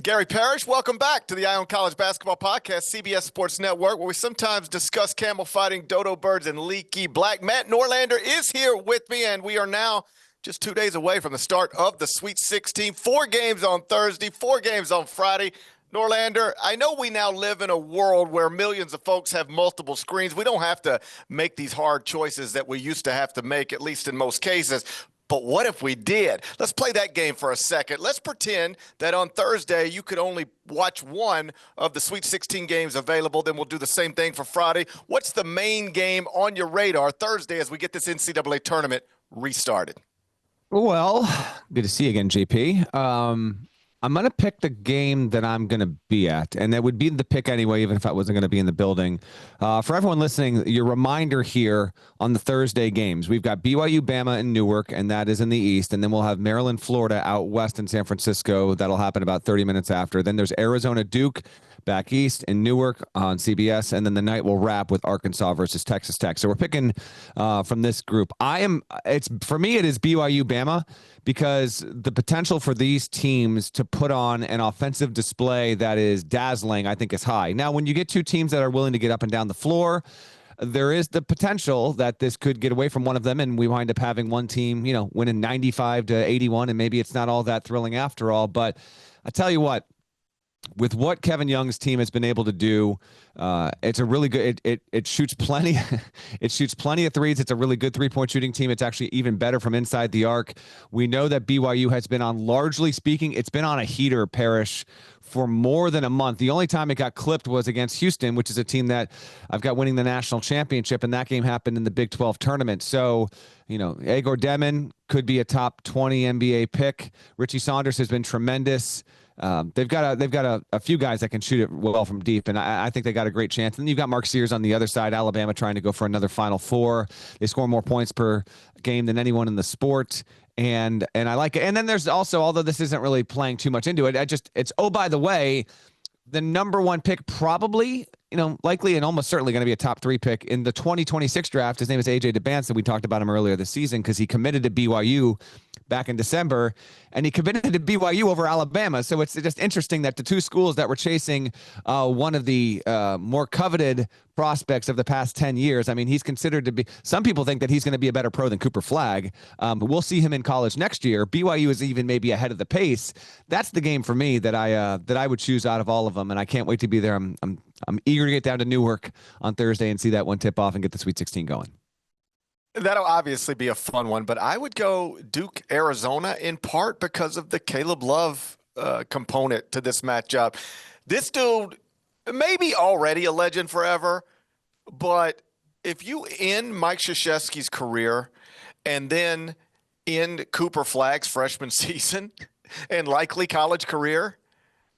Gary Parrish, welcome back to the Eye on College Basketball Podcast, CBS Sports Network, where we sometimes discuss camel fighting, dodo birds, and leaky black. Matt Norlander is here with me, and we are now just 2 days away from the start of the Sweet 16. 4 games on Thursday, 4 games on Friday. Norlander, I know we now live in a world where millions of folks have multiple screens. We don't have to make these hard choices that we used to have to make, at least in most cases. But what if we did? Let's play that game for a second. Let's pretend that on Thursday you could only watch one of the Sweet 16 games available. Then we'll do the same thing for Friday. What's the main game on your radar Thursday as we get this NCAA tournament restarted? Well, good to see you again, JP. I'm going to pick the game that I'm going to be at, and that would be the pick anyway, even if I wasn't going to be in the building. For everyone listening, your reminder here on the Thursday games, we've got BYU, Bama, and Newark, and that is in the East, and then we'll have Maryland, Florida out west in San Francisco. That'll happen about 30 minutes after. Then there's Arizona, Duke, back east in Newark on CBS, and then the night will wrap with Arkansas versus Texas Tech. So we're picking from this group. For me, it is BYU, Bama, because the potential for these teams to put on an offensive display that is dazzling, I think, is high. Now, when you get two teams that are willing to get up and down the floor, there is the potential that this could get away from one of them, and we wind up having one team, winning 95-81, and maybe it's not all that thrilling after all. But I tell you what, with what Kevin Young's team has been able to do, it's a really good. It shoots plenty. It shoots plenty of threes. It's a really good 3-point shooting team. It's actually even better from inside the arc. We know that BYU has been on, largely speaking, it's been on a heater, Parrish, for more than a month. The only time it got clipped was against Houston, which is a team that I've got winning the national championship, and that game happened in the Big 12 tournament. So, Igor Demon could be a top 20 NBA pick. Richie Saunders has been tremendous. They've got a few guys that can shoot it well from deep, and I think they got a great chance. And then you've got Mark Sears on the other side, Alabama trying to go for another Final Four. They score more points per game than anyone in the sport, and I like it. And then there's also, although this isn't really playing too much into it, it's by the way, the number one pick probably, likely and almost certainly going to be a top 3 pick in the 2026 draft. His name is AJ DeBanson. We talked about him earlier this season because he committed to BYU back in December, and he committed to BYU over Alabama. So it's just interesting that the two schools that were chasing one of the more coveted prospects of the past 10 years, I mean, he's considered to be, some people think that he's going to be a better pro than Cooper Flagg, but we'll see him in college next year. BYU is even maybe ahead of the pace. That's the game for me that I would choose out of all of them, and I can't wait to be there. I'm eager to get down to Newark on Thursday and see that one tip off and get the Sweet 16 going. That'll obviously be a fun one, but I would go Duke, Arizona, in part because of the Caleb Love component to this matchup. This dude may be already a legend forever, but if you end Mike Krzyzewski's career and then end Cooper Flagg's freshman season and likely college career,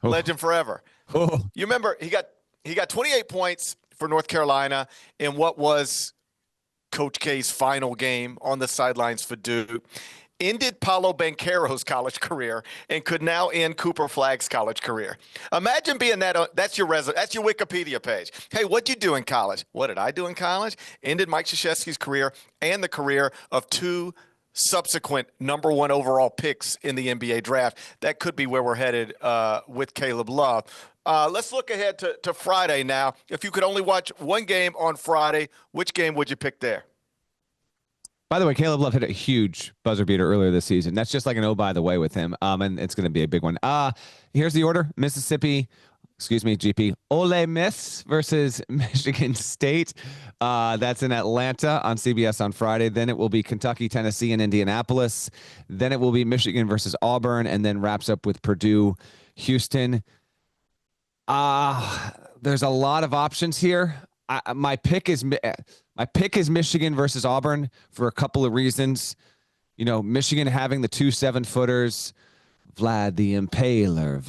legend forever. You remember he got 28 points for North Carolina in what was Coach K's final game on the sidelines for Duke, ended Paolo Banchero's college career, and could now end Cooper Flagg's college career. Imagine being that's your that's your Wikipedia page. Hey, what'd you do in college? What did I do in college? Ended Mike Krzyzewski's career and the career of 2 subsequent number 1 overall picks in the NBA draft. That could be where we're headed with Caleb Love. Let's look ahead to Friday now. If you could only watch one game on Friday, which game would you pick there? By the way, Caleb Love hit a huge buzzer beater earlier this season. That's just like an by the way with him, and it's going to be a big one. Here's the order. Mississippi, GP, Ole Miss versus Michigan State. That's in Atlanta on CBS on Friday. Then it will be Kentucky, Tennessee, and Indianapolis. Then it will be Michigan versus Auburn, and then wraps up with Purdue, Houston. There's a lot of options here. My pick is Michigan versus Auburn for a couple of reasons. Michigan having the 2 7-footers, Vlad the Impaler.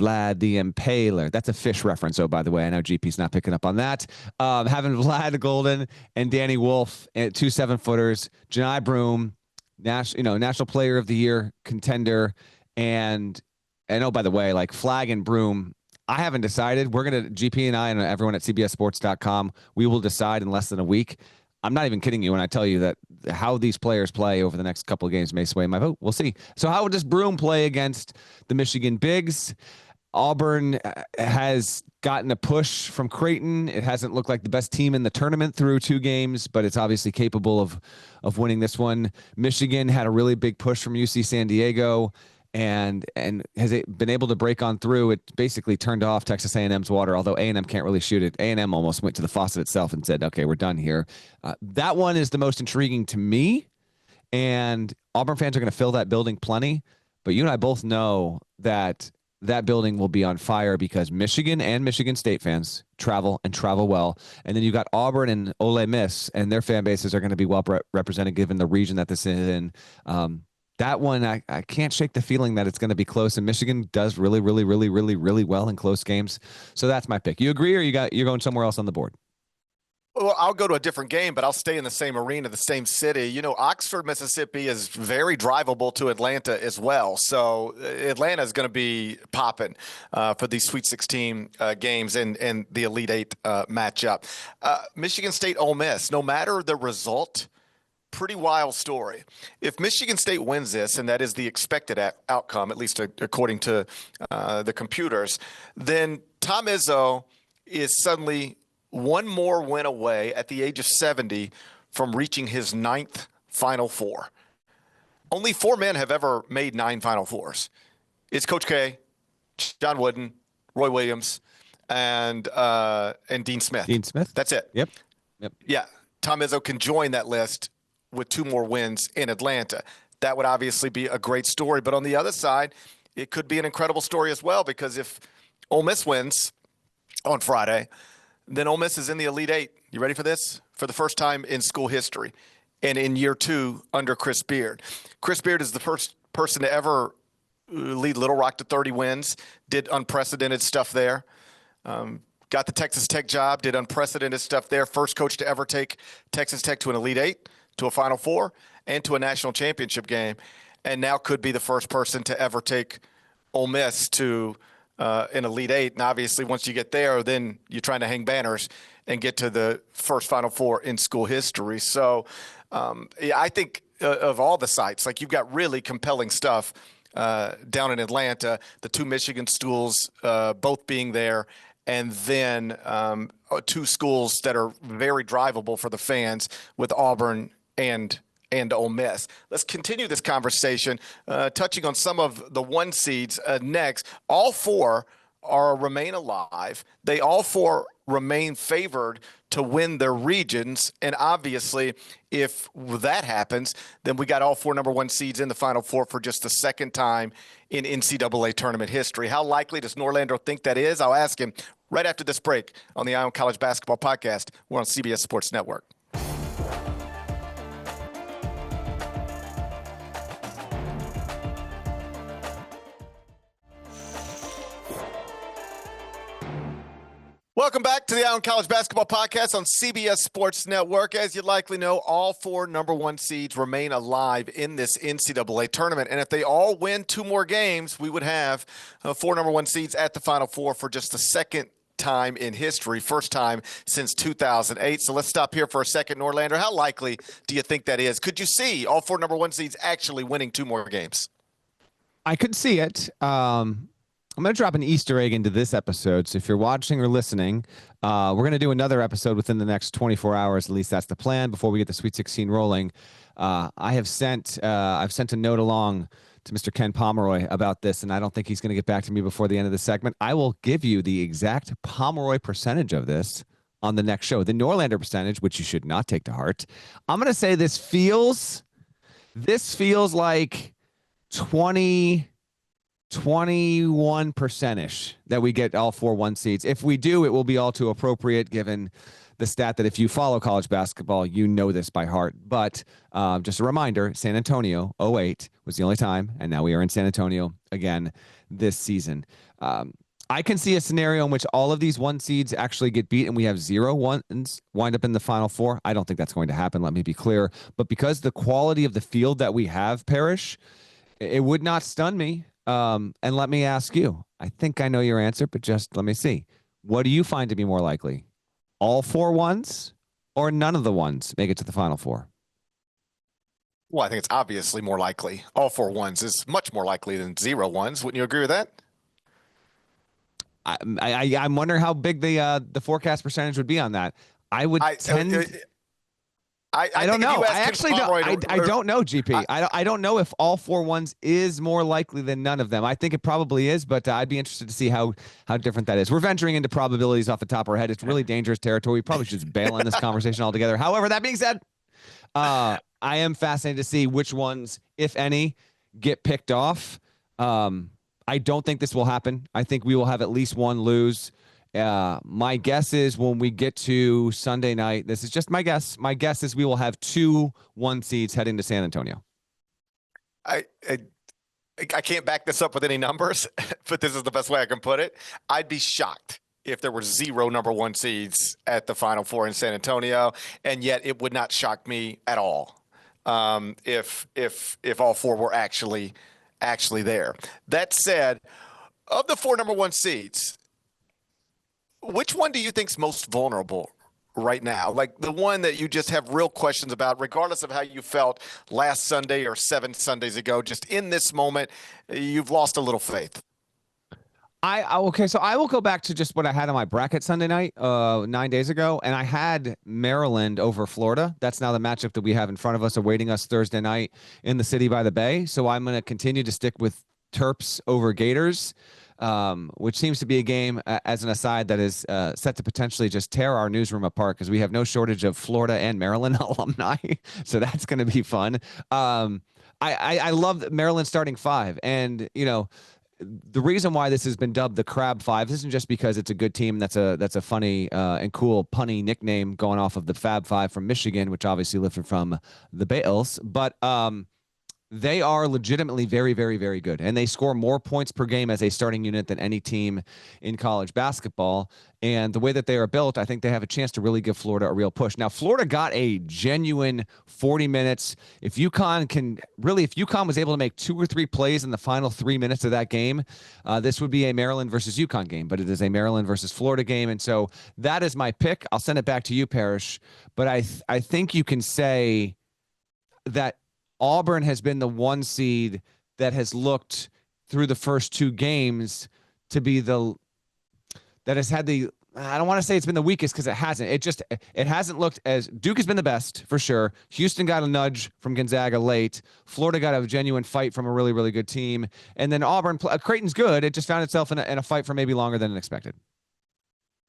That's a fish reference. Oh, by the way, I know GP's not picking up on that. Having Vlad Golden and Danny Wolf, 2 7-footers, Janai Broome, National Player of the Year contender, and oh, by the way, like Flagg and Broome, I haven't decided. We're going to, GP and I and everyone at CBSSports.com, we will decide in less than a week. I'm not even kidding you when I tell you that how these players play over the next couple of games may sway my vote. We'll see. So how does Broome play against the Michigan Bigs? Auburn has gotten a push from Creighton. It hasn't looked like the best team in the tournament through 2 games, but it's obviously capable of winning this one. Michigan had a really big push from UC San Diego and has it been able to break on through. It basically turned off Texas A&M's water, although A&M can't really shoot it. A&M almost went to the faucet itself and said, okay, we're done here. That one is the most intriguing to me, and Auburn fans are going to fill that building plenty, but you and I both know that building will be on fire because Michigan and Michigan State fans travel and travel well. And then you've got Auburn and Ole Miss, and their fan bases are going to be well represented given the region that this is in. That one, I can't shake the feeling that it's going to be close. And Michigan does really, really, really, really, really well in close games. So that's my pick. You agree, or you're going somewhere else on the board? Well, I'll go to a different game, but I'll stay in the same arena, the same city. You know, Oxford, Mississippi is very drivable to Atlanta as well. So Atlanta is going to be popping for these Sweet 16 games and the Elite Eight matchup. Michigan State, Ole Miss, no matter the result, pretty wild story. If Michigan State wins this, and that is the expected outcome, at least according to the computers, then Tom Izzo is suddenly one more win away at the age of 70 from reaching his 9th Final Four. Only 4 men have ever made 9 Final Fours. It's Coach K, John Wooden, Roy Williams, and Dean Smith. Dean Smith? That's it. Yep. Yeah. Tom Izzo can join that list with 2 more wins in Atlanta. That would obviously be a great story. But on the other side, it could be an incredible story as well, because if Ole Miss wins on Friday, then Ole Miss is in the Elite Eight. You ready for this? For the first time in school history, and in year 2 under Chris Beard. Chris Beard is the first person to ever lead Little Rock to 30 wins, did unprecedented stuff there. Got the Texas Tech job, did unprecedented stuff there. First coach to ever take Texas Tech to an Elite Eight, to a Final Four, and to a national championship game. And now could be the first person to ever take Ole Miss to an Elite Eight. And obviously, once you get there, then you're trying to hang banners and get to the first Final Four in school history. So I think of all the sites, like, you've got really compelling stuff down in Atlanta, the 2 Michigan schools both being there, and then 2 schools that are very drivable for the fans with Auburn and Ole Miss. Let's continue this conversation, touching on some of the 1 seeds next. All 4 remain alive. They all 4 remain favored to win their regions. And obviously, if that happens, then we got all 4 number 1 seeds in the Final Four for just the second time in NCAA tournament history. How likely does Norlander think that is? I'll ask him right after this break on the Eye on College Basketball Podcast. We're on CBS Sports Network. Welcome back to the Eye on College Basketball Podcast on CBS Sports Network. As you likely know, all 4 number 1 seeds remain alive in this NCAA tournament. And if they all win 2 more games, we would have 4 number 1 seeds at the Final Four for just the second time in history, first time since 2008. So let's stop here for a second. Norlander, how likely do you think that is? Could you see all 4 number 1 seeds actually winning 2 more games? I could see it. I'm going to drop an Easter egg into this episode. So if you're watching or listening, we're going to do another episode within the next 24 hours. At least that's the plan before we get the Sweet 16 rolling. I've sent a note along to Mr. Ken Pomeroy about this, and I don't think he's going to get back to me before the end of the segment. I will give you the exact Pomeroy percentage of this on the next show. The Norlander percentage, which you should not take to heart. I'm going to say this feels like 21%-ish that we get all 4 1 seeds. If we do, it will be all too appropriate given the stat that if you follow college basketball, you know this by heart. But just a reminder, San Antonio 08 was the only time, and now we are in San Antonio again this season. I can see a scenario in which all of these 1 seeds actually get beat and we have 0 ones wind up in the Final Four. I don't think that's going to happen, let me be clear. But because the quality of the field that we have, Parrish, it would not stun me. And let me ask you, I think I know your answer, but just let me see. What do you find to be more likely? All 4 ones or none of the ones make it to the Final Four? Well, I think it's obviously more likely. All 4 ones is much more likely than 0 ones. Wouldn't you agree with that? I'm wondering how big the forecast percentage would be on that. I would I tend. I don't think if know. you I ask Ken actually don't. Pomeroy, I don't know, GP. I don't know if all 4-1s is more likely than none of them. I think it probably is, but I'd be interested to see how different that is. We're venturing into probabilities off the top of our head. It's really dangerous territory. We probably should just bail on this conversation altogether. However, that being said, I am fascinated to see which ones, if any, get picked off. I don't think this will happen. I think we will have at least one lose. My guess is when we get to Sunday night, this is just my guess. My guess is we will have 2 1 seeds heading to San Antonio. I, I I can't back this up with any numbers, but this is the best way I can put it. I'd be shocked if there were 0 number 1 seeds at the Final Four in San Antonio, and yet it would not shock me at all if all 4 were actually there. That said, of the 4 number 1 seeds, which one do you think's most vulnerable right now? Like the one that you just have real questions about, regardless of how you felt last Sunday or 7 Sundays ago, just in this moment, you've lost a little faith. Okay, so I will go back to just what I had on my bracket Sunday night, 9 days ago, and I had Maryland over Florida. That's now the matchup that we have in front of us, awaiting us Thursday night in the city by the Bay. So I'm going to continue to stick with Terps over Gators. Which seems to be a game, as an aside, that is set to potentially just tear our newsroom apart because we have no shortage of Florida and Maryland alumni. So that's going to be fun. I love Maryland starting 5. And, you know, the reason why this has been dubbed the Crab 5 isn't just because it's a good team. That's a funny and cool punny nickname going off of the Fab 5 from Michigan, which obviously lifted from the Bales. But they are legitimately very, very, very good. And they score more points per game as a starting unit than any team in college basketball. And the way that they are built, I think they have a chance to really give Florida a real push. Now, Florida got a genuine 40 minutes. If UConn was able to make 2 or 3 plays in the final 3 minutes of that game, this would be a Maryland versus UConn game, but it is a Maryland versus Florida game. And so that is my pick. I'll send it back to you, Parrish. But I think you can say that Auburn has been the 1 seed that has looked through the first 2 games to be that has had I don't want to say it's been the weakest because it hasn't. It hasn't looked as Duke has been the best for sure. Houston got a nudge from Gonzaga late. Florida got a genuine fight from a really, really good team. And then Auburn, Creighton's good. It just found itself in a fight for maybe longer than expected.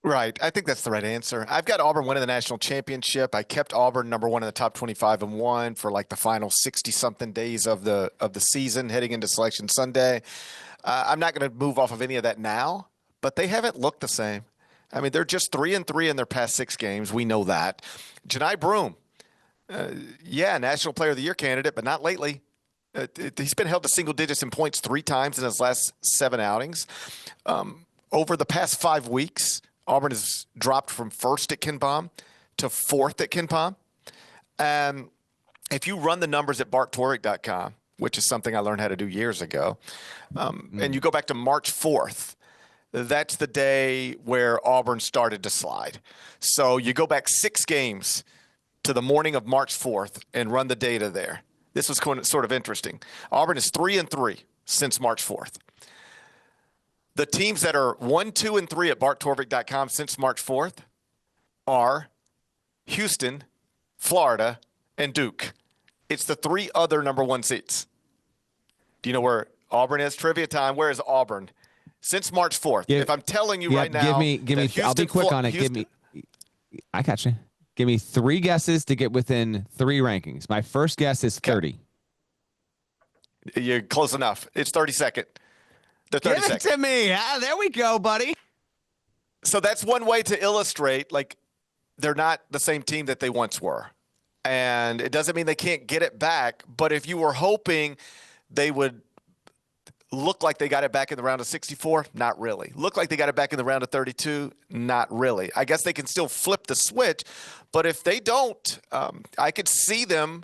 Right. I think that's the right answer. I've got Auburn winning the national championship. I kept Auburn number 1 in the top 25 and 1 for like the final 60-something days of the season heading into Selection Sunday. I'm not going to move off of any of that now, but they haven't looked the same. I mean, they're just 3-3 in their past 6 games. We know that. Johni Broome, National Player of the Year candidate, but not lately. He's been held to single digits in points 3 times in his last 7 outings. Over the past 5 weeks, Auburn has dropped from 1st at KenPom to 4th at KenPom. If you run the numbers at barttorek.com, which is something I learned how to do years ago, and you go back to March 4th, that's the day where Auburn started to slide. So you go back 6 games to the morning of March 4th and run the data there. This was sort of interesting. Auburn is 3-3 since March 4th. The teams that are 1, 2, and 3 at barttorvik.com since March 4th are Houston, Florida, and Duke. It's the 3 other number 1 seeds. Do you know where Auburn is? Trivia time. Where is Auburn since March 4th? If I'm telling you right now, give me. Houston, I'll be quick on it. I got you. Give me 3 guesses to get within 3 rankings. My first guess is 30. You're close enough. It's 32nd. The 30 Give it to me. There we go, buddy. So that's one way to illustrate, like, they're not the same team that they once were. And it doesn't mean they can't get it back. But if you were hoping they would look like they got it back in the round of 64, not really. Look like they got it back in the round of 32, not really. I guess they can still flip the switch. But if they don't, I could see them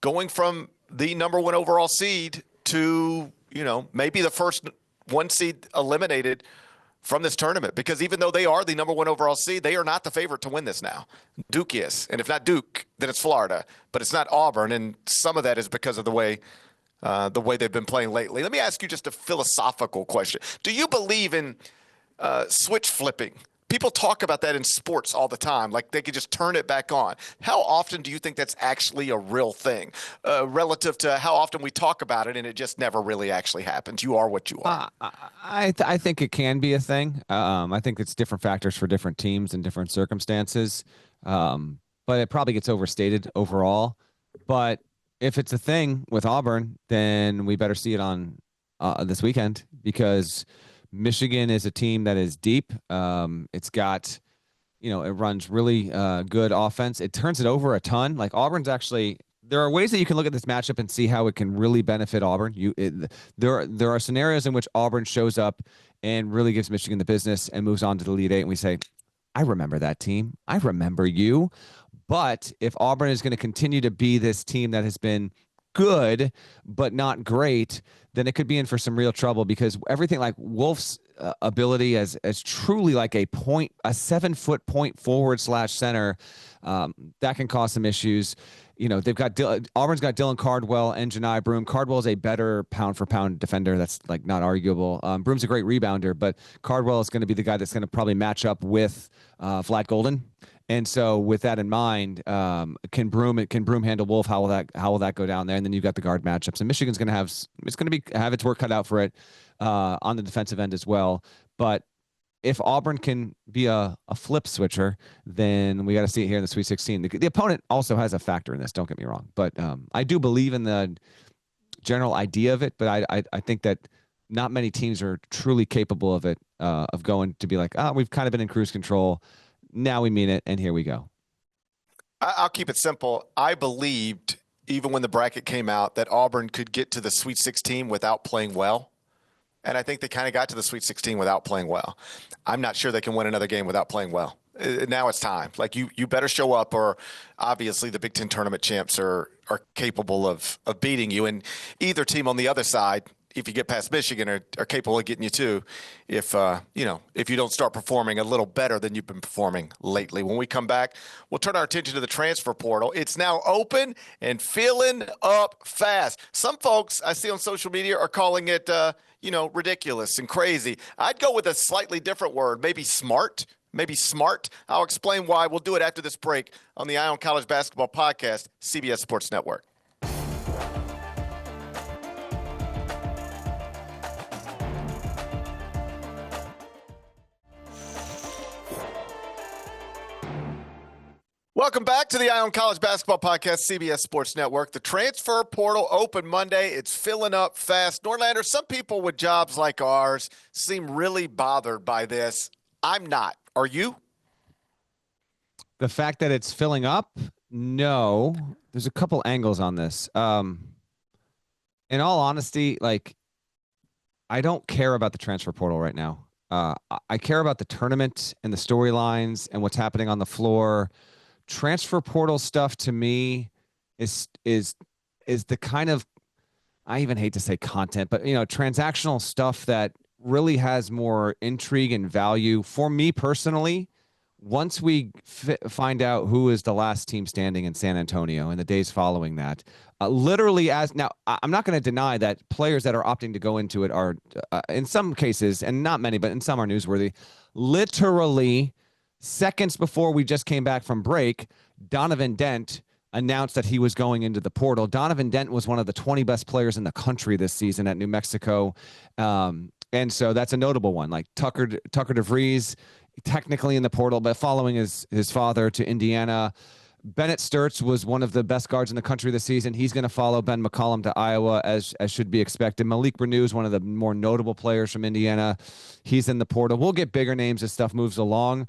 going from the number 1 overall seed to, maybe the first 1 seed eliminated from this tournament, because even though they are the number 1 overall seed, they are not the favorite to win this now. Duke is. And if not Duke, then it's Florida, but it's not Auburn. And some of that is because of the way they've been playing lately. Let me ask you just a philosophical question. Do you believe in switch flipping. People talk about that in sports all the time, like they could just turn it back on. How often do you think that's actually a real thing, relative to how often we talk about it and it just never really actually happens? You are what you are. I think it can be a thing. I think it's different factors for different teams and different circumstances. But it probably gets overstated overall. But if it's a thing with Auburn, then we better see it on this weekend, because Michigan is a team that is deep. It's got, it runs really good offense. It turns it over a ton. Like Auburn's actually, there are ways that you can look at this matchup and see how it can really benefit Auburn. There are scenarios in which Auburn shows up and really gives Michigan the business and moves on to the Elite Eight, and we say, I remember that team. I remember you. But if Auburn is going to continue to be this team that has been good but not great, then it could be in for some real trouble, because everything like Wolf's ability as truly like a 7-foot point forward / center, that can cause some issues. They've got Auburn's got Dylan Cardwell and Janai Broome. Cardwell is a better pound for pound defender. That's like not arguable. Broome's a great rebounder, but Cardwell is going to be the guy that's going to probably match up with Vlad Golden. And so with that in mind, can Broome handle Wolf? How will that go down there? And then you've got the guard matchups, and Michigan's going to have its work cut out for it on the defensive end as well. But if Auburn can be a flip switcher, then we got to see it here in the Sweet 16. The opponent also has a factor in this, don't get me wrong. But I do believe in the general idea of it, but I think that not many teams are truly capable of it, of going to be like, we've kind of been in cruise control. Now we mean it, and here we go. I'll keep it simple. I believed, even when the bracket came out, that Auburn could get to the Sweet 16 without playing well. And I think they kind of got to the Sweet 16 without playing well. I'm not sure they can win another game without playing well. Now it's time. Like you better show up, or obviously the Big Ten tournament champs are capable of beating you. And either team on the other side, if you get past Michigan, are capable of getting you too, if you don't start performing a little better than you've been performing lately. When we come back, we'll turn our attention to the transfer portal. It's now open and filling up fast. Some folks I see on social media are calling it, ridiculous and crazy. I'd go with a slightly different word, maybe smart. I'll explain why. We'll do it after this break on the Eye on College Basketball Podcast, CBS Sports Network. Welcome back to the Eye on College Basketball Podcast, CBS Sports Network. The transfer portal open Monday. It's filling up fast. Norlander, some people with jobs like ours seem really bothered by this. I'm not. Are you? The fact that it's filling up? No. There's a couple angles on this. In all honesty, I don't care about the transfer portal right now. I care about the tournament and the storylines and what's happening on the floor. Transfer portal stuff to me is the kind of, I even hate to say content, but transactional stuff that really has more intrigue and value for me personally. Once we find out who is the last team standing in San Antonio and the days following that, literally I'm not going to deny that players that are opting to go into it are in some cases, and not many, but in some are newsworthy. Literally seconds before we just came back from break, Donovan Dent announced that he was going into the portal. Donovan Dent was one of the 20 best players in the country this season at New Mexico. And so that's a notable one. Like Tucker DeVries, technically in the portal, but following his father to Indiana. Bennett Sturts was one of the best guards in the country this season. He's going to follow Ben McCollum to Iowa, as should be expected. Malik Renew is one of the more notable players from Indiana. He's in the portal. We'll get bigger names as stuff moves along.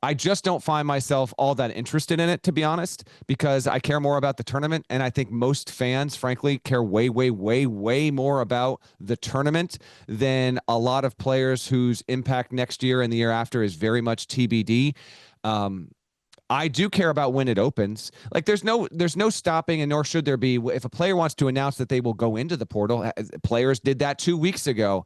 I just don't find myself all that interested in it, to be honest, because I care more about the tournament. And I think most fans, frankly, care way, way, way, way more about the tournament than a lot of players whose impact next year and the year after is very much TBD. I do care about when it opens. Like there's no stopping, and nor should there be. If a player wants to announce that they will go into the portal, players did that 2 weeks ago.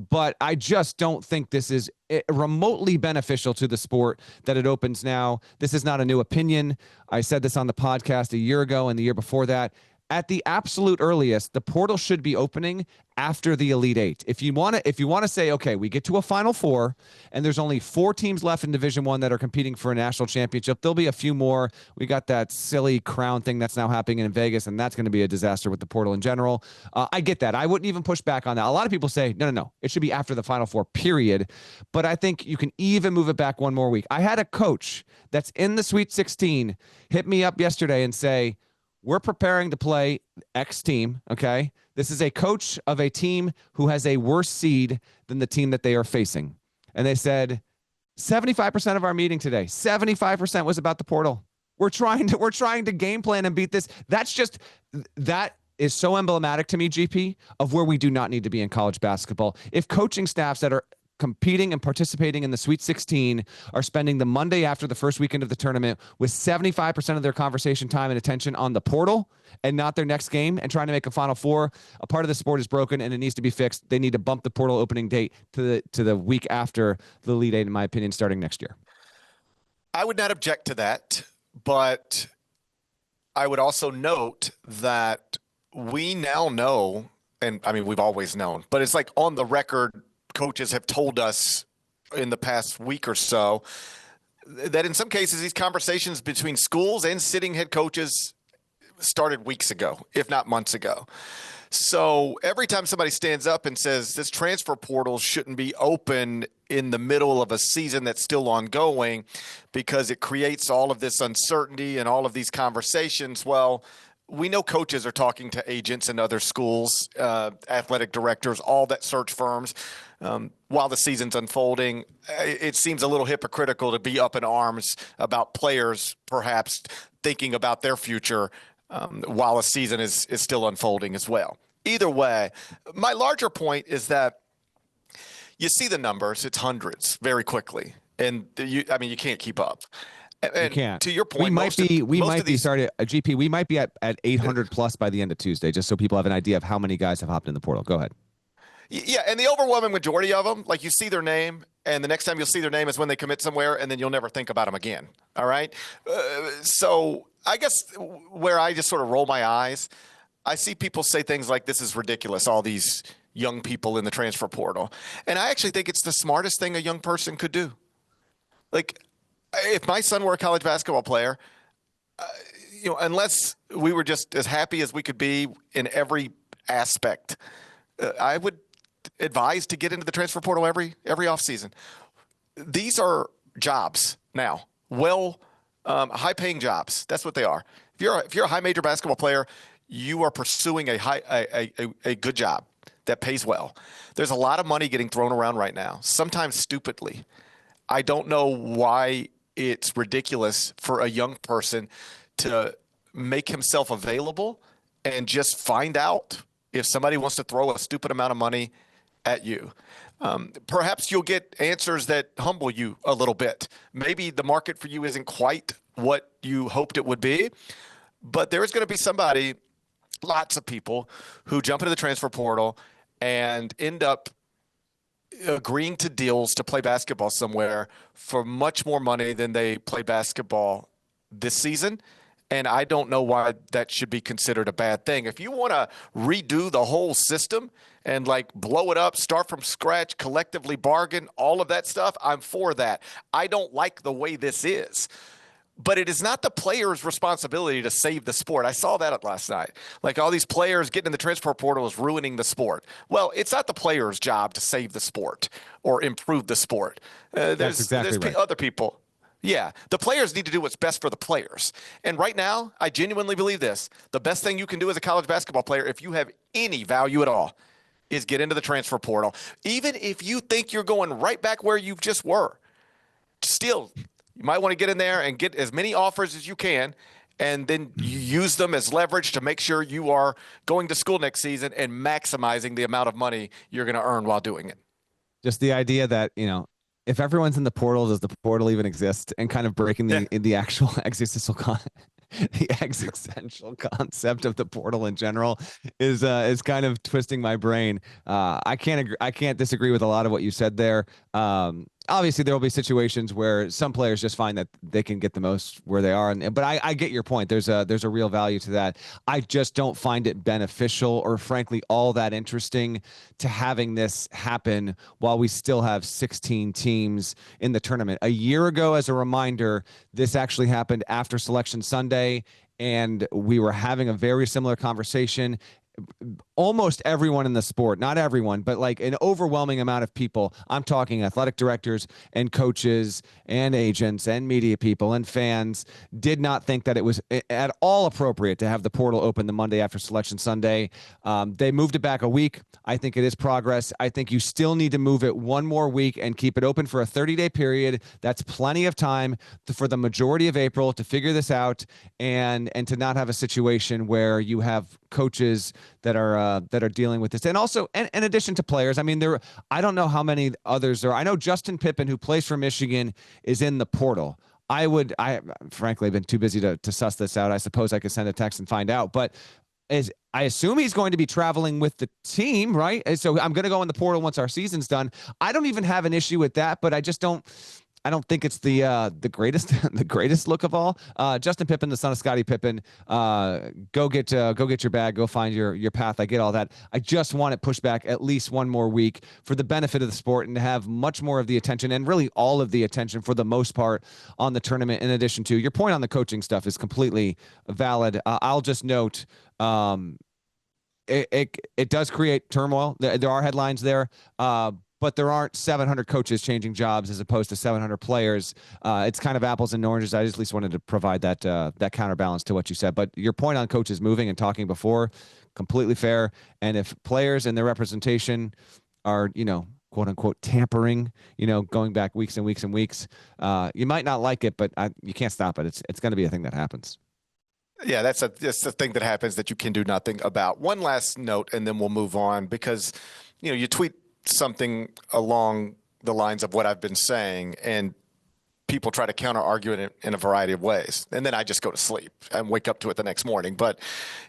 But I just don't think this is remotely beneficial to the sport that it opens now. This is not a new opinion. I said this on the podcast a year ago and the year before that. at the absolute earliest, the portal should be opening after the Elite Eight. If you want to say, okay, we get to a Final Four and there's only 4 teams left in Division I that are competing for a national championship, there'll be a few more. We got that silly crown thing that's now happening in Vegas, and that's going to be a disaster with the portal in general. I get that. I wouldn't even push back on that. A lot of people say, no, it should be after the Final Four, period. But I think you can even move it back one more week. I had a coach that's in the Sweet 16 hit me up yesterday and say, we're preparing to play X team, okay? This is a coach of a team who has a worse seed than the team that they are facing. And they said, 75% of our meeting today, 75% was about the portal. We're trying to game plan and beat this. That is so emblematic to me, GP, of where we do not need to be in college basketball. If coaching staffs that are competing and participating in the Sweet 16 are spending the Monday after the first weekend of the tournament with 75% of their conversation time and attention on the portal and not their next game and trying to make a Final Four, a part of the sport is broken and it needs to be fixed. They need to bump the portal opening date to the week after the Elite Eight, in my opinion, starting next year. I would not object to that, but I would also note that we now know, and I mean, we've always known, but it's like on the record, coaches have told us in the past week or so that in some cases these conversations between schools and sitting head coaches started weeks ago, if not months ago. So every time somebody stands up and says this transfer portal shouldn't be open in the middle of a season that's still ongoing because it creates all of this uncertainty and all of these conversations, well, we know coaches are talking to agents and other schools, athletic directors, all that search firms. While the season's unfolding, it seems a little hypocritical to be up in arms about players perhaps thinking about their future while a season is still unfolding as well. Either way, my larger point is that you see the numbers, it's hundreds very quickly. And you can't keep up. And you can't. To your point, we might be starting a GP. We might be at 800 plus by the end of Tuesday, just so people have an idea of how many guys have hopped in the portal. Go ahead. Yeah, and the overwhelming majority of them, like you see their name, and the next time you'll see their name is when they commit somewhere, and then you'll never think about them again. All right? So I guess where I just sort of roll my eyes, I see people say things like, this is ridiculous, all these young people in the transfer portal. And I actually think it's the smartest thing a young person could do. Like, if my son were a college basketball player, unless we were just as happy as we could be in every aspect, I would advise to get into the transfer portal every offseason. These are jobs now, high-paying jobs. That's what they are. If you're a high major basketball player, you are pursuing a good job that pays well. There's a lot of money getting thrown around right now, sometimes stupidly. I don't know why it's ridiculous for a young person to make himself available and just find out if somebody wants to throw a stupid amount of money at you. Perhaps you'll get answers that humble you a little bit. Maybe the market for you isn't quite what you hoped it would be, but there is going to be somebody, lots of people, who jump into the transfer portal and end up agreeing to deals to play basketball somewhere for much more money than they play basketball this season. And I don't know why that should be considered a bad thing. If you want to redo the whole system and like blow it up, start from scratch, collectively bargain, all of that stuff, I'm for that. I don't like the way this is. But it is not the player's responsibility to save the sport. I saw that last night. Like all these players getting in the transfer portal is ruining the sport. Well, it's not the player's job to save the sport or improve the sport. There's right. Other people. Yeah, the players need to do what's best for the players. And right now, I genuinely believe this. The best thing you can do as a college basketball player, if you have any value at all, is get into the transfer portal. Even if you think you're going right back where you just were, still, you might want to get in there and get as many offers as you can, and then you use them as leverage to make sure you are going to school next season and maximizing the amount of money you're going to earn while doing it. Just the idea that, if everyone's in the portal, does the portal even exist? And kind of breaking the actual existential concept of the portal in general is kind of twisting my brain. I can't disagree with a lot of what you said there. obviously there will be situations where some players just find that they can get the most where they are. But I get your point. There's a real value to that. I just don't find it beneficial or frankly all that interesting to having this happen while we still have 16 teams in the tournament. A year ago, as a reminder, this actually happened after Selection Sunday, and we were having a very similar conversation. Almost everyone in the sport, not everyone, but like an overwhelming amount of people, I'm talking athletic directors and coaches and agents and media people and fans, did not think that it was at all appropriate to have the portal open the Monday after Selection Sunday. They moved it back a week. I think it is progress. I think you still need to move it one more week and keep it open for a 30-day period. That's plenty of time for the majority of April to figure this out and to not have a situation where you have coaches that are dealing with this. And also, in addition to players, I mean, I don't know how many others there are. I know Justin Pippen, who plays for Michigan, is in the portal. I frankly have been too busy to suss this out. I suppose I could send a text and find out, but I assume he's going to be traveling with the team, right? And so I'm going to go in the portal once our season's done. I don't even have an issue with that, but I don't think it's the greatest look of all. Justin Pippen, the son of Scottie Pippen, go get your bag, go find your path. I get all that. I just want it pushed back at least one more week for the benefit of the sport and to have much more of the attention and really all of the attention for the most part on the tournament. In addition to your point on the coaching stuff is completely valid. I'll just note it does create turmoil. There are headlines there. But there aren't 700 coaches changing jobs as opposed to 700 players. It's kind of apples and oranges. I just at least wanted to provide that counterbalance to what you said. But your point on coaches moving and talking before, completely fair. And if players and their representation are, quote unquote, tampering, going back weeks and weeks and weeks, you might not like it, but you can't stop it. It's going to be a thing that happens. Yeah, that's a thing that happens that you can do nothing about. One last note, and then we'll move on because, you tweet something along the lines of what I've been saying, and people try to counter argue it in a variety of ways. And then I just go to sleep and wake up to it the next morning. But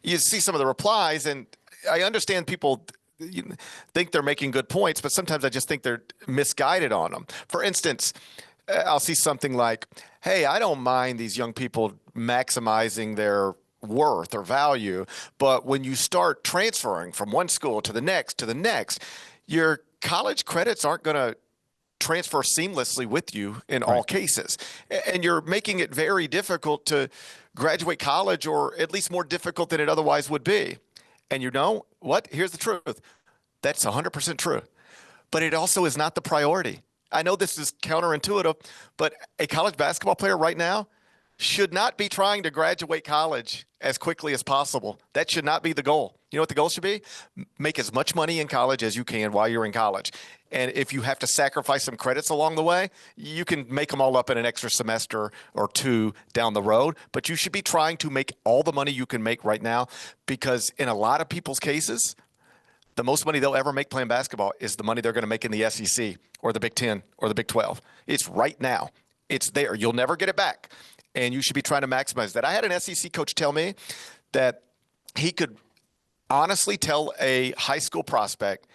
you see some of the replies, and I understand people think they're making good points, but sometimes I just think they're misguided on them. For instance, I'll see something like, hey, I don't mind these young people maximizing their worth or value, but when you start transferring from one school to the next, your college credits aren't going to transfer seamlessly with you in all cases. And you're making it very difficult to graduate college, or at least more difficult than it otherwise would be. And you know what? Here's the truth. That's 100% true. But it also is not the priority. I know this is counterintuitive, but a college basketball player right now should not be trying to graduate college as quickly as possible. That should not be the goal. You know what the goal should be? Make as much money in college as you can while you're in college. And if you have to sacrifice some credits along the way, you can make them all up in an extra semester or two down the road. But you should be trying to make all the money you can make right now, because in a lot of people's cases, the most money they'll ever make playing basketball is the money they're going to make in the SEC or the Big 10 or the Big 12. It's right now. It's there. You'll never get it back. And you should be trying to maximize that. I had an SEC coach tell me that he could honestly tell a high school prospect,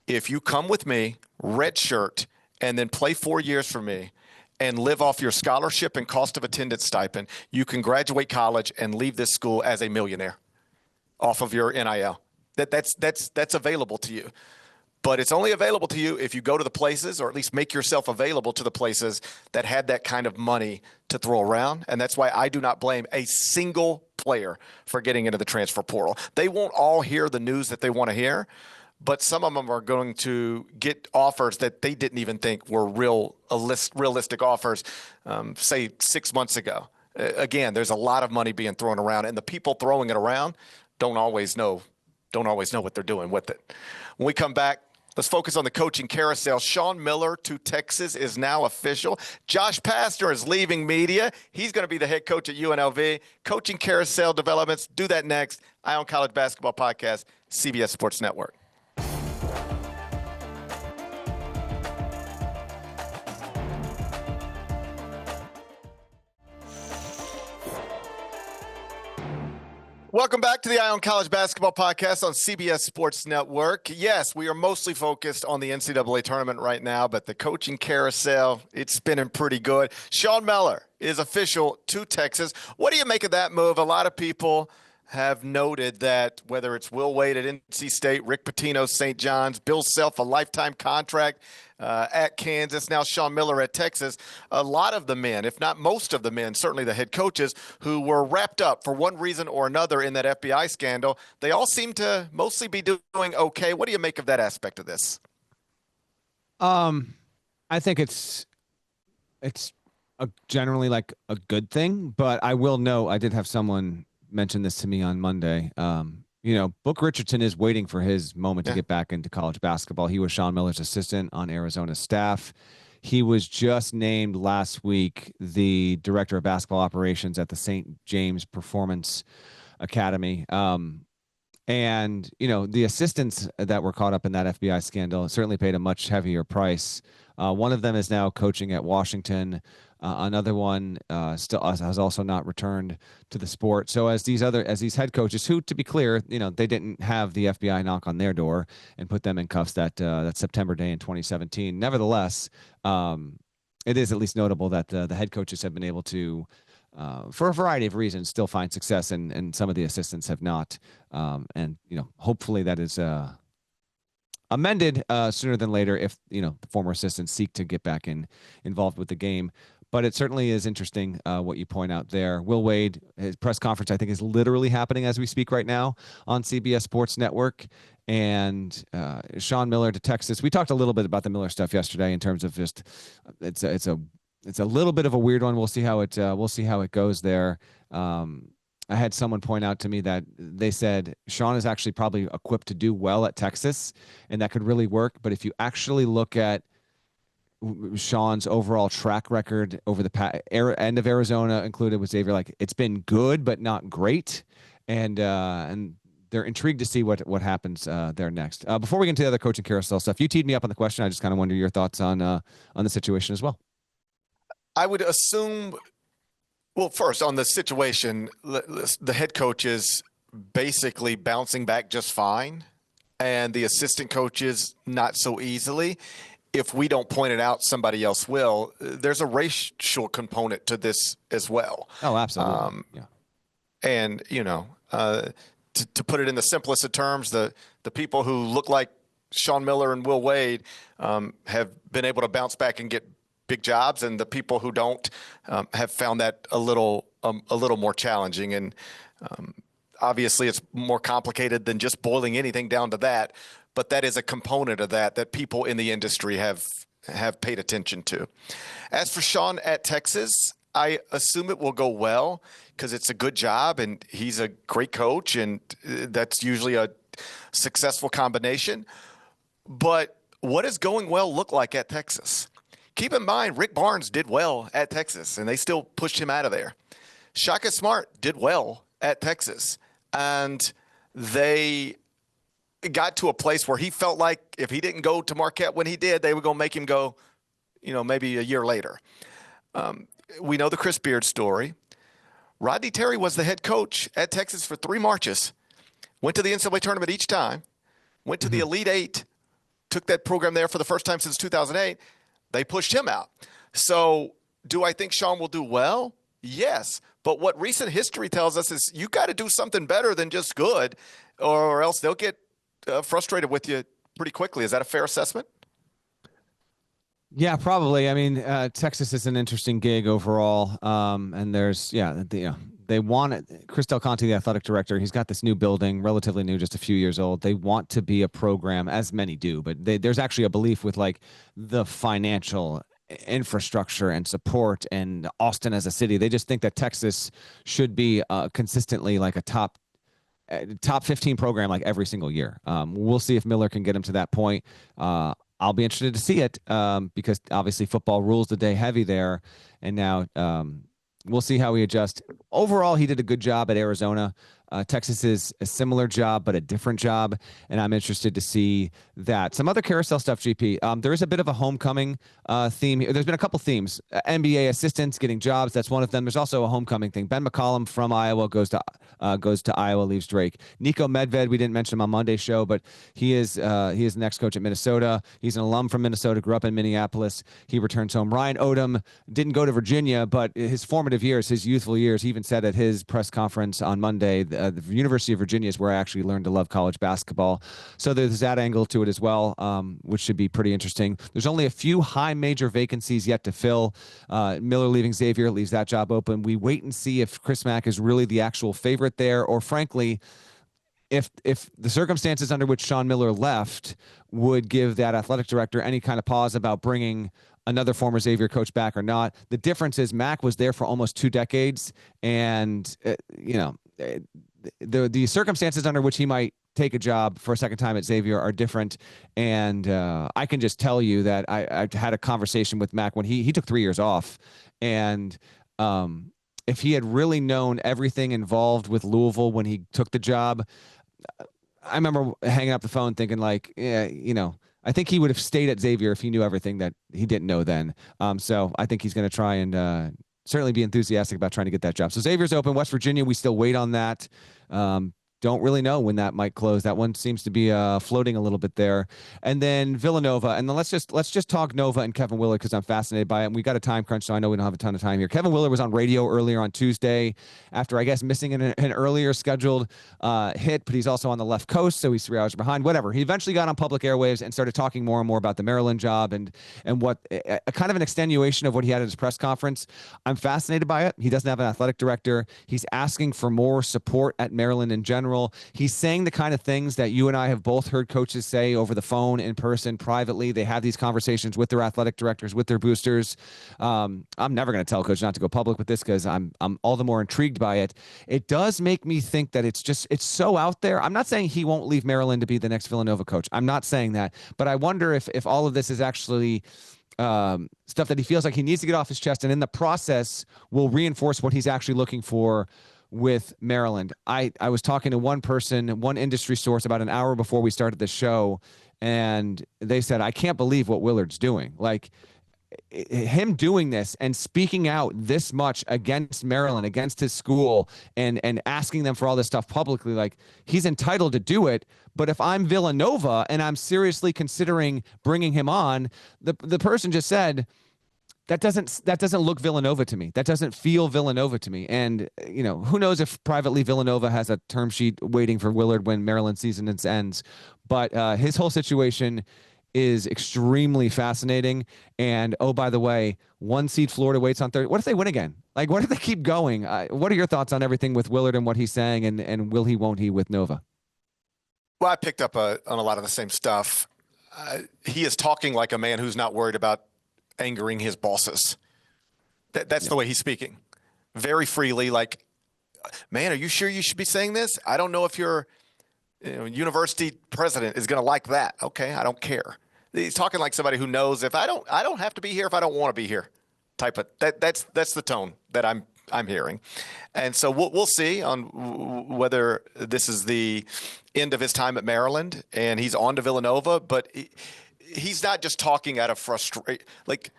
if you come with me, redshirt, and then play 4 years for me and live off your scholarship and cost of attendance stipend, you can graduate college and leave this school as a millionaire off of your NIL. That's available to you. But it's only available to you if you go to the places, or at least make yourself available to the places that had that kind of money to throw around. And that's why I do not blame a single player for getting into the transfer portal. They won't all hear the news that they want to hear, but some of them are going to get offers that they didn't even think were realistic offers, say 6 months ago. Again, there's a lot of money being thrown around, and the people throwing it around don't always know what they're doing with it. When we come back, let's focus on the coaching carousel. Sean Miller to Texas is now official. Josh Pastner is leaving media. He's going to be the head coach at UNLV. Coaching carousel developments. Do that next. Eye on College Basketball Podcast, CBS Sports Network. Welcome back to the Eye on College Basketball Podcast on CBS Sports Network. Yes, we are mostly focused on the NCAA Tournament right now, but the coaching carousel, it's spinning pretty good. Sean Miller is official to Texas. What do you make of that move? A lot of people have noted that whether it's Will Wade at NC State, Rick Pitino, St. John's, Bill Self, a lifetime contract at Kansas, now Sean Miller at Texas, a lot of the men, if not most of the men, certainly the head coaches who were wrapped up for one reason or another in that FBI scandal, they all seem to mostly be doing okay. What do you make of that aspect of this? I think it's generally like a good thing, but I will note I did have someone mention this to me on Monday. Book Richardson is waiting for his moment to get back into college basketball. He was Sean Miller's assistant on Arizona's staff. He was just named last week the director of basketball operations at the St. James Performance Academy. And the assistants that were caught up in that FBI scandal certainly paid a much heavier price. One of them is now coaching at Washington. Another one still has also not returned to the sport. So as these head coaches, who, to be clear, they didn't have the FBI knock on their door and put them in cuffs that September day in 2017. Nevertheless, it is at least notable that the head coaches have been able to, for a variety of reasons, still find success, and some of the assistants have not. And hopefully that is amended sooner than later if the former assistants seek to get back involved with the game. But it certainly is interesting what you point out there. Will Wade, his press conference, I think, is literally happening as we speak right now on CBS Sports Network. And Sean Miller to Texas. We talked a little bit about the Miller stuff yesterday in terms of just it's a little bit of a weird one. We'll see how it goes there. I had someone point out to me that they said Sean is actually probably equipped to do well at Texas, and that could really work. But if you actually look at Sean's overall track record over the end of Arizona included with Xavier, like, it's been good but not great, and they're intrigued to see what happens there next. Before we get into the other coaching carousel stuff, you teed me up on the question. I just kind of wonder your thoughts on the situation as well. I would assume, well, first on the situation, the head coach is basically bouncing back just fine, and the assistant coaches not so easily. If we don't point it out, somebody else will. There's a racial component to this as well. Oh, absolutely. Yeah. And, to put it in the simplest of terms, the people who look like Sean Miller and Will Wade have been able to bounce back and get big jobs, and the people who don't have found that a little more challenging. And obviously it's more complicated than just boiling anything down to that. But that is a component of that people in the industry have paid attention to. As for Sean at Texas, I assume it will go well because it's a good job and he's a great coach, and that's usually a successful combination. But what does going well look like at Texas? Keep in mind, Rick Barnes did well at Texas, and they still pushed him out of there. Shaka Smart did well at Texas, and they got to a place where he felt like if he didn't go to Marquette when he did, they were going to make him go, maybe a year later. We know the Chris Beard story. Rodney Terry was the head coach at Texas for 3 Marches, went to the NCAA tournament each time, went to the Elite Eight, took that program there for the first time since 2008. They pushed him out. So do I think Sean will do well? Yes. But what recent history tells us is you got to do something better than just good, or else they'll get frustrated with you pretty quickly. Is that a fair assessment? Yeah, probably. I mean, Texas is an interesting gig overall. And there's, they want it. Chris Del Conte, the athletic director, he's got this new building, relatively new, just a few years old. They want to be a program, as many do, but there's actually a belief with like the financial infrastructure and support and Austin as a city. They just think that Texas should be consistently like a top 15 program like every single year. We'll see if Miller can get him to that point. I'll be interested to see it because obviously football rules the day heavy there. And now we'll see how he adjusts. Overall, he did a good job at Arizona. Texas is a similar job, but a different job. And I'm interested to see that. Some other carousel stuff, GP. There is a bit of a homecoming theme here. There's been a couple themes. NBA assistants getting jobs. That's one of them. There's also a homecoming thing. Ben McCollum from Iowa goes to Iowa, leaves Drake. Nico Medved, we didn't mention him on Monday's show, but he is the next coach at Minnesota. He's an alum from Minnesota, grew up in Minneapolis. He returns home. Ryan Odom didn't go to Virginia, but his formative years, his youthful years, he even said at his press conference on Monday, the University of Virginia is where I actually learned to love college basketball. So there's that angle to it as well, which should be pretty interesting. There's only a few high major vacancies yet to fill. Miller leaving Xavier leaves that job open. We wait and see if Chris Mack is really the actual favorite there, or frankly, if the circumstances under which Sean Miller left would give that athletic director any kind of pause about bringing another former Xavier coach back or not. The difference is Mack was there for almost 2 decades, and the circumstances under which he might take a job for a second time at Xavier are different. And I can just tell you that I had a conversation with Mack when he took 3 years off, and if he had really known everything involved with Louisville when he took the job, I remember hanging up the phone thinking like, yeah, I think he would have stayed at Xavier if he knew everything that he didn't know then. So I think he's going to try and certainly be enthusiastic about trying to get that job. So Xavier's open. West Virginia, we still wait on that. Don't really know when that might close. That one seems to be floating a little bit there. And then Villanova. And then let's just talk Nova and Kevin Willard because I'm fascinated by it. And we got a time crunch, so I know we don't have a ton of time here. Kevin Willard was on radio earlier on Tuesday after, I guess, missing an earlier scheduled hit, but he's also on the left coast, so he's 3 hours behind. Whatever. He eventually got on public airwaves and started talking more and more about the Maryland job and what a kind of an extenuation of what he had at his press conference. I'm fascinated by it. He doesn't have an athletic director. He's asking for more support at Maryland in general. He's saying the kind of things that you and I have both heard coaches say over the phone, in person, privately. They have these conversations with their athletic directors, with their boosters. I'm never going to tell a coach not to go public with this because I'm all the more intrigued by it. It does make me think that it's so out there. I'm not saying he won't leave Maryland to be the next Villanova coach. I'm not saying that, but I wonder if all of this is actually stuff that he feels like he needs to get off his chest, and in the process will reinforce what he's actually looking for with Maryland. I was talking to one person, one industry source about an hour before we started the show, and they said, I can't believe what Willard's doing. Like, him doing this and speaking out this much against Maryland, against his school, and asking them for all this stuff publicly, like, he's entitled to do it. But if I'm Villanova and I'm seriously considering bringing him on, the person just said, that doesn't look Villanova to me. That doesn't feel Villanova to me. And, who knows if privately Villanova has a term sheet waiting for Willard when Maryland season ends. But his whole situation is extremely fascinating. And, oh, by the way, 1 seed Florida waits on Thursday. What if they win again? Like, what if they keep going? What are your thoughts on everything with Willard and what he's saying, and will he, won't he with Nova? Well, I picked up on a lot of the same stuff. He is talking like a man who's not worried about angering his bosses. That's the way he's speaking, very freely. Like, man, are you sure you should be saying this? I don't know if your university president is going to like that. Okay, I don't care. He's talking like somebody who knows if I don't have to be here if I don't want to be here. Type of that's the tone that I'm hearing, and so we'll see on whether this is the end of his time at Maryland and he's on to Villanova, but. He's not just talking out of frustration. Like,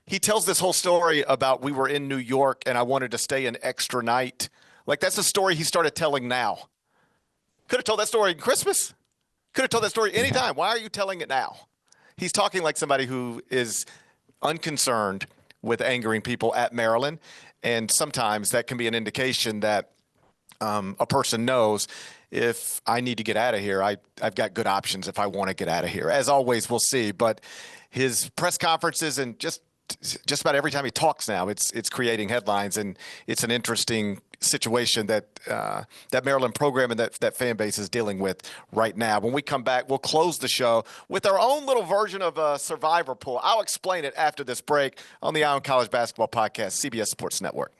he tells this whole story about we were in New York and I wanted to stay an extra night. Like, that's a story he started telling now. Could have told that story in Christmas. Could have told that story anytime. Yeah. Why are you telling it now? He's talking like somebody who is unconcerned with angering people at Maryland. And sometimes that can be an indication that a person knows, if I need to get out of here, I've got good options if I want to get out of here. As always, we'll see. But his press conferences and just about every time he talks now, it's creating headlines, and it's an interesting situation that that Maryland program and that fan base is dealing with right now. When we come back, we'll close the show with our own little version of a survivor pool. I'll explain it after this break on the Eye on College Basketball Podcast, CBS Sports Network.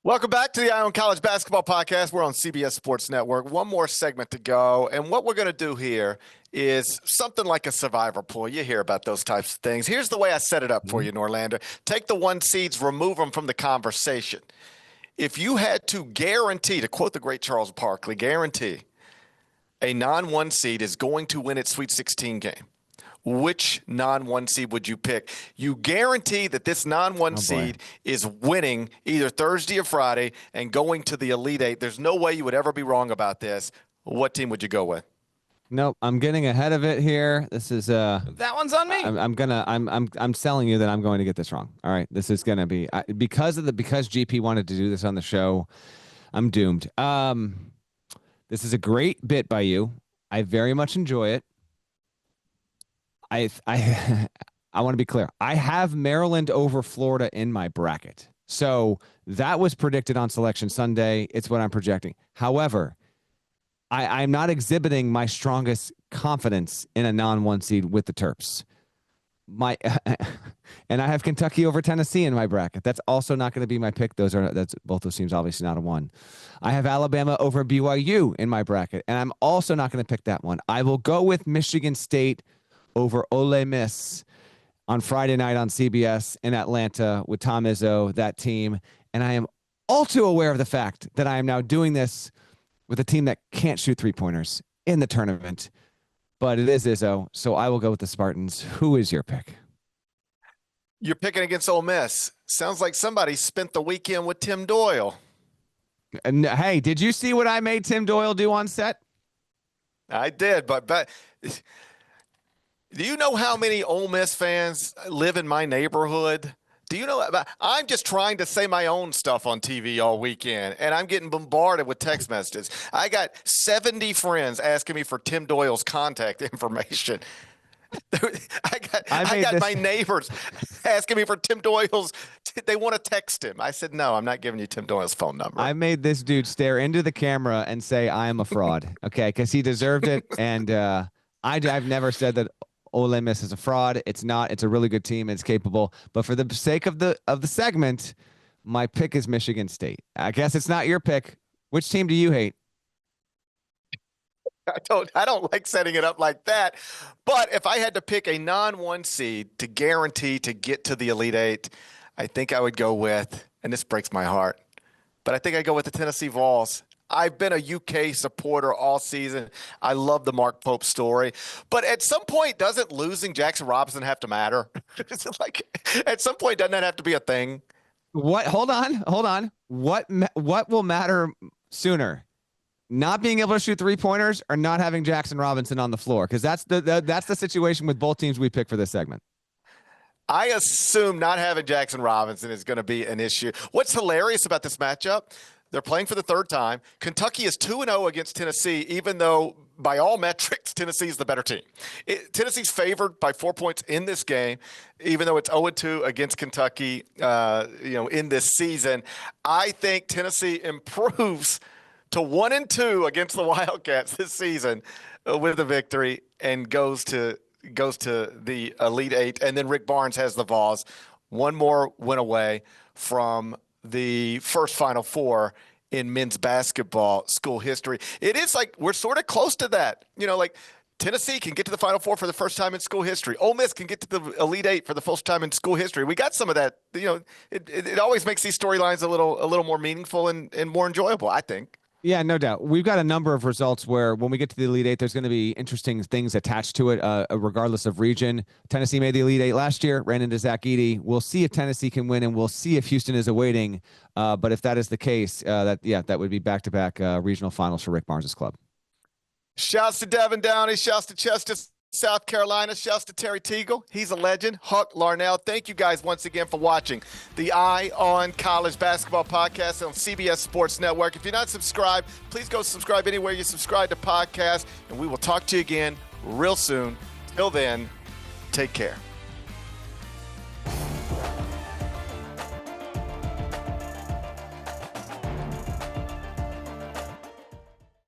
Welcome back to the Eye on College Basketball Podcast. We're on CBS Sports Network. One more segment to go. And what we're going to do here is something like a survivor pool. You hear about those types of things. Here's the way I set it up for you, Norlander. Take the 1 seeds, remove them from the conversation. If you had to guarantee, to quote the great Charles Barkley, guarantee a non-1 seed is going to win its Sweet 16 game, which non-1 seed would you pick? You guarantee that this non-1 seed is winning either Thursday or Friday and going to the Elite Eight. There's no way you would ever be wrong about this. What team would you go with? Nope, I'm getting ahead of it here. This is that one's on me. I'm selling you that I'm going to get this wrong. All right, this is going to be because GP wanted to do this on the show. I'm doomed. This is a great bit by you. I very much enjoy it. I want to be clear. I have Maryland over Florida in my bracket. So that was predicted on Selection Sunday. It's what I'm projecting. However, I'm not exhibiting my strongest confidence in a non-1 seed with the Terps. And I have Kentucky over Tennessee in my bracket. That's also not going to be my pick. That's both those teams obviously not a 1. I have Alabama over BYU in my bracket, and I'm also not going to pick that one. I will go with Michigan State over Ole Miss on Friday night on CBS in Atlanta with Tom Izzo, that team. And I am all too aware of the fact that I am now doing this with a team that can't shoot 3-pointers in the tournament. But it is Izzo, so I will go with the Spartans. Who is your pick? You're picking against Ole Miss. Sounds like somebody spent the weekend with Tim Doyle. And, hey, did you see what I made Tim Doyle do on set? I did, but do you know how many Ole Miss fans live in my neighborhood? Do you know? I'm just trying to say my own stuff on TV all weekend, and I'm getting bombarded with text messages. I got 70 friends asking me for Tim Doyle's contact information. I got my neighbors asking me for Tim Doyle's. They want to text him. I said, no, I'm not giving you Tim Doyle's phone number. I made this dude stare into the camera and say, I am a fraud. Okay, because he deserved it. And I've never said that Ole Miss is a fraud. It's not. It's a really good team. It's capable. But for the sake of the segment, my pick is Michigan State. I guess it's not your pick. Which team do you hate? I don't like setting it up like that. But if I had to pick a non-1 seed to guarantee to get to the Elite Eight, I think I would go with, and this breaks my heart, but I think I'd go with the Tennessee Vols. I've been a UK supporter all season. I love the Mark Pope story. But at some point, doesn't losing Jackson Robinson have to matter? Like, at some point, doesn't that have to be a thing? What? Hold on. What will matter sooner? Not being able to shoot 3-pointers or not having Jackson Robinson on the floor? Because that's the situation with both teams we pick for this segment. I assume not having Jackson Robinson is going to be an issue. What's hilarious about this matchup, they're playing for the third time. Kentucky is 2-0 against Tennessee, even though by all metrics, Tennessee is the better team. Tennessee's favored by 4 points in this game, even though it's 0-2 against Kentucky in this season. I think Tennessee improves to 1-2 against the Wildcats this season with a victory and goes to the Elite Eight. And then Rick Barnes has the Vols one more win away from the first Final Four in men's basketball school history. It is like we're sort of close to that. Like Tennessee can get to the Final Four for the first time in school history. Ole Miss can get to the Elite Eight for the first time in school history. We got some of that. It always makes these storylines a little more meaningful and more enjoyable, I think. Yeah, no doubt. We've got a number of results where when we get to the Elite Eight, there's going to be interesting things attached to it, regardless of region. Tennessee made the Elite Eight last year, ran into Zach Edey. We'll see if Tennessee can win, and we'll see if Houston is awaiting. But if that is the case, that would be back-to-back regional finals for Rick Barnes' club. Shouts to Devin Downey. Shouts to Chester, South Carolina. Shouts to Terry Teagle. He's a legend. Huck Larnell. Thank you guys once again for watching the Eye on College Basketball Podcast on CBS Sports Network. If you're not subscribed, please go subscribe anywhere you subscribe to podcasts, and we will talk to you again real soon. Till then, take care.